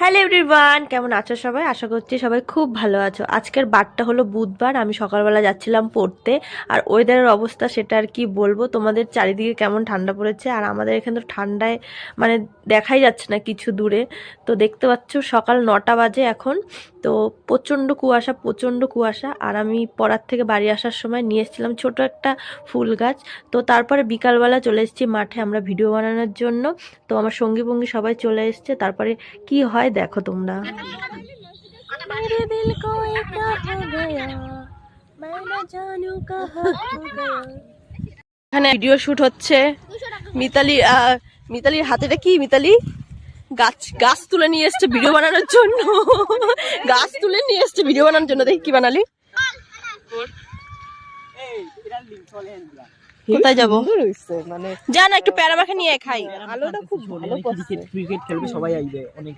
Hello everyone, কেমন আছো সবাই? আশা করছি সবাই খুব ভালো আছো। আজকের বারটা হলো বুধবার, আমি সকালবেলা যাচ্ছিলাম পড়তে। আর ওয়েদারের অবস্থা সেটা আর কি বলবো, তোমাদের চারিদিকে কেমন ঠান্ডা পড়েছে। আর আমাদের এখানে তো ঠান্ডায় মানে দেখাই যাচ্ছে না কিছু দূরে। তো দেখতে পাচ্ছ সকাল 9টা বাজে এখন। তো প্রচণ্ড কুয়াশা, প্রচণ্ড কুয়াশা। আর আমি পড়ার থেকে বাড়ি আসার সময় নিয়ে এসেছিলাম ছোট একটা ফুল গাছ। তো তারপরে বিকালবেলা চলে এসেছি মাঠে আমরা ভিডিও বানানোর জন্য। তো আমার সঙ্গী বঙ্গী সবাই চলে এসছে। তারপরে কি হয় দেখো তোমরা। এখানে ভিডিও শুট হচ্ছে। মিতালির হাতেটা কি? মিতালি গাছ তুলে নিয়ে এসছে ভিডিও বানানোর জন্য। গাছ তুলে নিয়ে এসছে ভিডিও বানানোর জন্য। দেখি কি বানালি। কোথায় যাবো? যা না, একটু প্যারা মাখা নিয়ে খাই। আলোটা খুব ভালো। ক্রিকেট খেলবে সবাই আসবে।